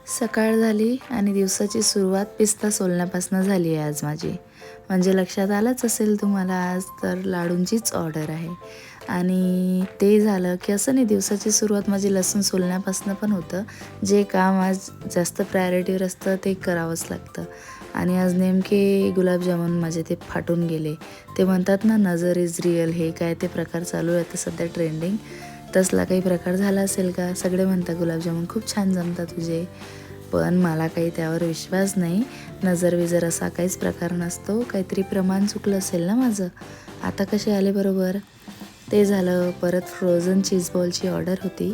सकाळ झाली आणि दिवसाची सुरुवात पिस्ता सोलण्यापासून झाली आहे आज माझी. म्हणजे लक्षात आलंच असेल तुम्हाला आज तर लाडूंचीच ऑर्डर आहे. आणि ते झालं की असं नाही, दिवसाची सुरुवात माझी लसूण सोलण्यापासून पण होतं. जे काम आज जास्त प्रायोरिटीवर असतं ते करावंच लागतं. आणि आज नेमके गुलाबजामुन माझे ते फाटून गेले. ते म्हणतात ना, नजर इज रिअल, हे काय ते प्रकार चालू आहे आता सध्या ट्रेंडिंग. तसला काही प्रकार झाला असेल का? सगळे म्हणतात गुलाबजामुन खूप छान जमतात तुझे, पण मला काही त्यावर विश्वास नाही. नजर विजर असा काहीच प्रकार नसतो, काहीतरी प्रमाण चुकलं असेल ना माझं. आता कसे आले बरोबर. ते झालं. परत फ्रोझन चीज बॉलची ऑर्डर होती.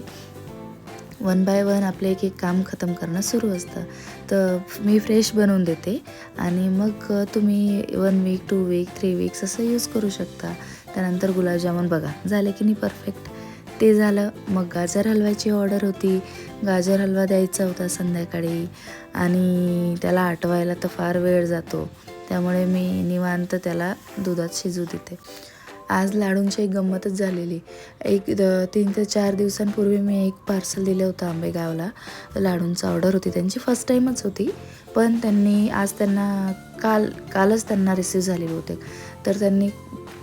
1 बाय 1 आपलं एक एक काम खतम करणं सुरू असतं. तर मी फ्रेश बनवून देते आणि मग तुम्ही 1 वीक 2 वीक 3 वीक्स असं यूज करू शकता. त्यानंतर गुलाबजामुन बघा झाले की नाही परफेक्ट. ते झालं. मग गाजर हलव्याची ऑर्डर होती. गाजर हलवा द्यायचा होता संध्याकाळी आणि त्याला आटवायला तर फार वेळ जातो, त्यामुळे मी निवांत त्याला दुधात शिजू देते. आज लाडूंची एक गंमतच झालेली. 3 ते 4 दिवसांपूर्वी मी एक पार्सल दिलं होतं आंबेगावला. लाडूंची ऑर्डर होती, त्यांची फर्स्ट टाईमच होती. पण त्यांना कालच त्यांना रिसीव झाली बहुतेक. तर त्यांनी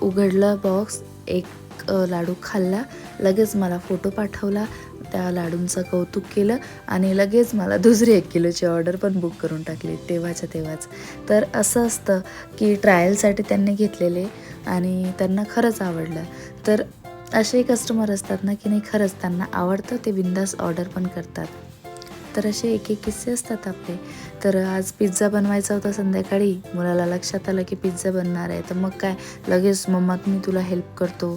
उघडलं बॉक्स, एक लाडू खाल्ला, लगेच मला फोटो पाठवला, त्या लाडूंचं कौतुक केलं आणि लगेच मला दुसरी 1 किलोची ऑर्डर पण बुक करून टाकली तेव्हाच्या तेव्हाच. तर असं असतं की ट्रायलसाठी त्यांनी घेतलेले आणि त्यांना खरंच आवडलं. तर असे कस्टमर असतात ना की नाही, खरंच त्यांना आवडतं, ते बिनधास्त ऑर्डर पण करतात. तर असे एक एक किस्से असतात आपले. तर आज पिझ्झा बनवायचा होता संध्याकाळी. मुलाला लक्षात आलं की पिझ्झा बनणार आहे, तर मग काय लगेच मम्मा मी तुला हेल्प करतो.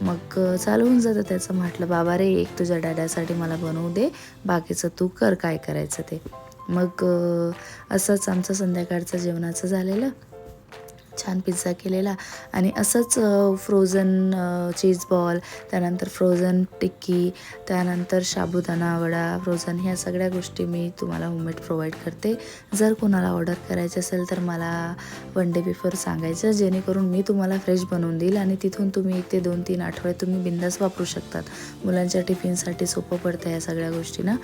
मग चालू होऊन जातं त्याचं. म्हटलं बाबा रे, एक तुझ्या डॅडासाठी मला बनवू दे, बाकीचं तू कर काय करायचं ते. मग असंच आमचं संध्याकाळचं जेवणाचं झालेलं. छान पिझ्झा केलेला आणि असंच फ्रोझन चीज बॉल, त्यानंतर फ्रोझन टिक्की, त्यानंतर साबुदाणा वडा फ्रोझन, ह्या सगळ्या गोष्टी मी तुम्हाला होममेड प्रोव्हाइड करते. जर कोणाला ऑर्डर करायची असेल तर मला 1 डे बिफोर सांगायचं, जेणेकरून मी तुम्हाला फ्रेश बनवून देईल आणि तिथून तुम्ही 1 ते 2-3 आठवडे तुम्ही बिनधास्त वापरू शकतात. मुलांच्या टिफिनसाठी सोपं पडतं या सगळ्या गोष्टी ना.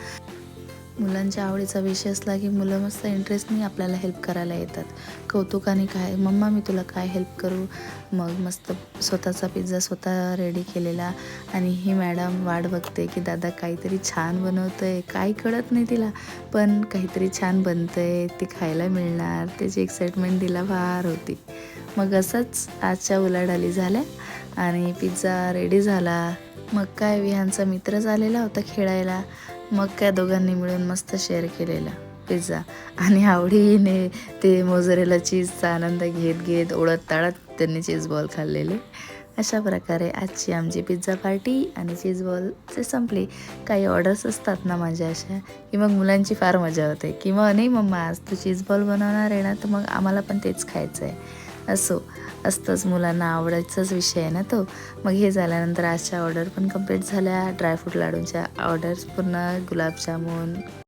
मुलांच्या आवडीचा विषय असला की मुलं मस्त इंटरेस्टने आपल्याला हेल्प करायला येतात. कौतुकाने, काय मम्मा मी तुला काय हेल्प करू. मग मस्त स्वतःचा पिझ्झा स्वतः रेडी केलेला आणि ही मॅडम वाट बघते की दादा काहीतरी छान बनवतंय, काही कळत नाही तिला, पण काहीतरी छान बनतंय, ते खायला मिळणार, त्याची एक्साइटमेंट तिला फार होती. मग असंच आजच्या उलाढाली झाल्या आणि पिझ्झा रेडी झाला. मग काय, विहानचा मित्रच आलेला होता खेळायला. मग काय दोघांनी मिळून मस्त शेअर केलेला पिझ्झा आणि आवडीने ते मोझरेला चीजचा आनंद घेत घेत ओढत ताळत त्यांनी चीज बॉल खाल्लेले. अशा प्रकारे आजची आमची पिझ्झा पार्टी आणि चीज बॉलचे संपली. काही ऑर्डर्स असतात ना माझ्या अशा, की मग मुलांची फार मजा होते की मग नाही मम्मा आज तू चीज बॉल बनवणार आहे ना, तर मग आम्हाला पण तेच खायचं आहे. असो असतंच, मुलांना आवडायचाच विषय आहे ना तो. मग हे झाल्यानंतर आजच्या ऑर्डर पण कंप्लीट झाल्या. ड्रायफ्रूट लाडूंच्या ऑर्डर्स पूर्ण, गुलाबजामुन